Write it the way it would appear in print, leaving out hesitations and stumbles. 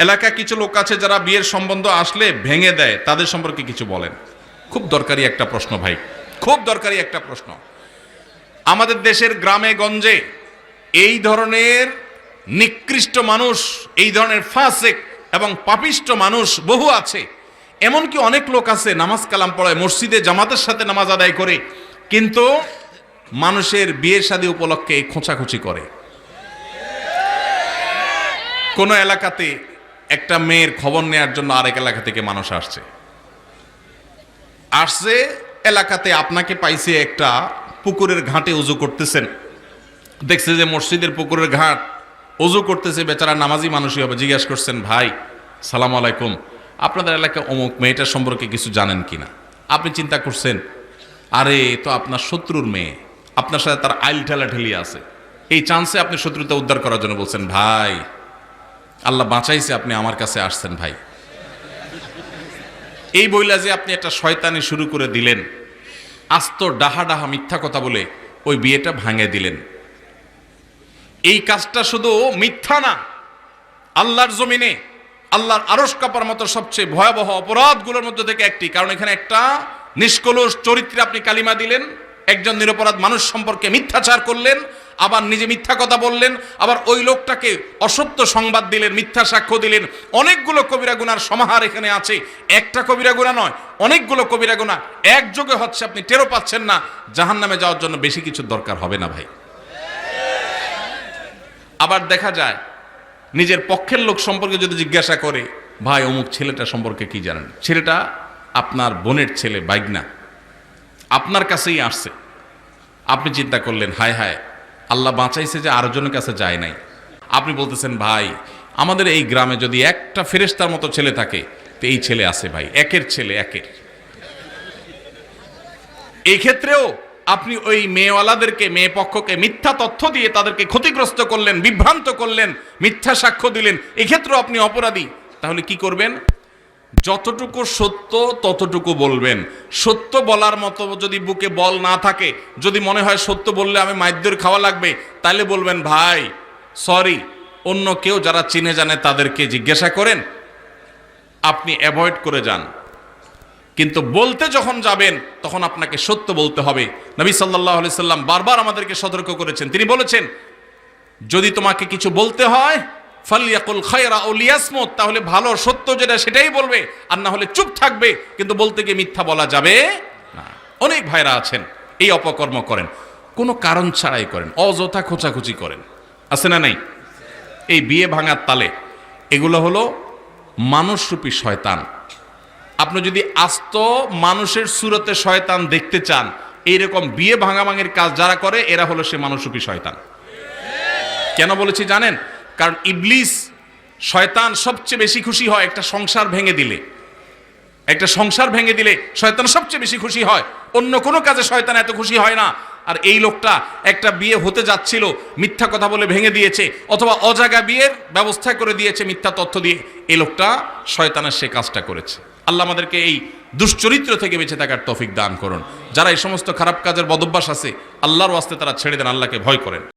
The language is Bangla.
এলাকা কিছু লোক আছে যারা বিয়ের সম্বন্ধ আসলে ভেঙে দেয়, তাদের সম্পর্কে কিছু বলেন। খুব দরকারি একটা প্রশ্ন ভাই, খুব দরকারি একটা প্রশ্ন। আমাদের দেশের গ্রামে গঞ্জে এই ধরনের নিকৃষ্ট মানুষ, এই ধরনের ফাসিক এবং পাপিষ্ট মানুষ বহু আছে। এমনকি অনেক লোক আছে নামাজ কালাম পড়ায়, মসজিদে জামাতের সাথে নামাজ আদায় করে, কিন্তু মানুষের বিয়ে শাদী উপলক্ষে খোঁচাখুচি করে। কোন এলাকাতে একটা মেয়ের খবর নেওয়ার জন্য আরেক এলাকা থেকে মানুষ আসছে, এলাকাতে আপনাকে পাইছে একটা পুকুরের ঘাটে উজু করতেছেন, দেখছে যে মসজিদের পুকুরের ঘাট, উজু করতেছে, বেচারা নামাজি মানুষই হবে। জিজ্ঞাসা করছেন, ভাই সালাম আলাইকুম, আপনাদের এলাকায় অমুক মেয়েটার সম্পর্কে কিছু জানেন কিনা? আপনি চিন্তা করছেন, আরে তো আপনার শত্রুর মেয়ে, আপনার সাথে তার আইল ঠেলাঠেলি আছে। এই চান্সে আপনি শত্রুতা উদ্ধার করার জন্য বলছেন, ভাই আল্লাহ বাঁচাইছে, আপনি আমার কাছে আসছেন ভাই। এই বইলা যে আপনি একটা শয়তানি শুরু করে দিলেন, আস্ত ডাহা ডাহা মিথ্যা কথা বলে ওই বিয়েটা ভাঙে দিলেন। এই কাজটা শুধু মিথ্যা না, আল্লাহর জমিনে আল্লাহর আরশ কাঁপার মতো সবচেয়ে ভয়াবহ অপরাধগুলোর মধ্যে থেকে একটি। কারণ এখানে একটা নিষ্কলুষ চরিত্রে আপনি কালিমা দিলেন, একজন নিরপরাধ মানুষ সম্পর্কে মিথ্যাচার করলেন, আবার নিজে মিথ্যা কথা বললেন, আবার ওই লোকটাকে অসত্য সংবাদ দিলেন, মিথ্যা সাক্ষ্য দিলেন। অনেকগুলো কবিরা গুনার সমাহার এখানে আছে। একটা কবিরা গুনাহ নয়, অনেকগুলো কবিরা গুনাহ একযোগে হচ্ছে, আপনি টেরও পাচ্ছেন না। জাহান্নামে যাওয়ার জন্য বেশি কিছু দরকার হবে না ভাই। আবার দেখা যায় নিজের পক্ষের লোক সম্পর্কে যদি জিজ্ঞাসা করে, ভাই অমুক ছেলেটা সম্পর্কে কি জানেন? ছেলেটা আপনার বোনের ছেলে, বাইগনা, আপনার কাছেই আসছে। আপনি চিন্তা করলেন, হায় হায় আল্লাহ বাঁচাইছে যে আরেকজনের কাছে যায় নাই। আপনি বলতেছেন, ভাই আমাদের এই গ্রামে যদি একটা ফেরেশতার মতো ছেলে থাকে তো এই ছেলে আছে ভাই, একের ছেলে একের। এই ক্ষেত্রেও আপনি ওই মেয়েওয়ালাদেরকে, মেয়ে পক্ষকে মিথ্যা তথ্য দিয়ে তাদেরকে ক্ষতিগ্রস্ত করলেন, বিভ্রান্ত করলেন, মিথ্যা সাক্ষ্য দিলেন। এক্ষেত্রেও আপনি অপরাধী। তাহলে কি করবেন? যতটুকু সত্য ততটুকু বলবেন। সত্য বলার মতো যদি বুকে বল না থাকে, যদি মনে হয় সত্য বললে আমি মাইদ্যর খাওয়া লাগবে, তাহলে বলবেন, ভাই সরি, অন্য কেউ যারা চিনে জানে তাদেরকে জিজ্ঞাসা করেন, আপনি অ্যাভয়েড করে যান। কিন্তু বলতে যখন যাবেন তখন আপনাকে সত্য বলতে হবে। নবী সাল্লাল্লাহু আলাইহি সাল্লাম বারবার আমাদেরকে সতর্ক করেছেন। তিনি বলেছেন, যদি তোমাকে কিছু বলতে হয় ফালিয়াকুল খায়রা আও লিয়াসমুত, তাহলে ভালো সত্য যেটা সেটাই বলবে, আর না হলে চুপ থাকবে। কিন্তু বলতে গিয়ে মিথ্যা বলা যাবে না। অনেক ভাইরা আছেন এই অপকর্ম করেন, কোনো কারণ ছাড়াই করেন, অযথা খোঁচাখুচি করেন, আছে না নাই? এই বিয়ে ভাঙার তালে এগুলো হলো মানুষরূপী শয়তান। আপনি যদি আস্ত মানুষের সুরতে শয়তান দেখতে চান, এইরকম বিয়ে ভাঙাভাঙির কাজ যারা করে এরা হলো সে মানুষরূপী শয়তান। কেন বলেছি জানেন? কারণ ইবলিস শয়তান সবচেয়ে বেশি খুশি হয় একটা সংসার ভেঙে দিলে। একটা সংসার ভেঙে দিলে শয়তান সবচেয়ে বেশি খুশি হয়, অন্য কোনো কাজে শয়তান এত খুশি হয় না। আর এই লোকটা একটা বিয়ে হতে যাচ্ছিল, মিথ্যা কথা বলে ভেঙে দিয়েছে, অথবা অজাগা বিয়ের ব্যবস্থা করে দিয়েছে মিথ্যা তথ্য দিয়ে। এই লোকটা শয়তানের সে কাজটা করেছে। আল্লাহ আমাদেরকে এই দুশ্চরিত্র থেকে বেঁচে থাকার তৌফিক দান করুন। যারা এই সমস্ত খারাপ কাজের বদভ্যাস আছে, আল্লাহর ওয়াস্তে তারা ছেড়ে দেন, আল্লাহকে ভয় করেন।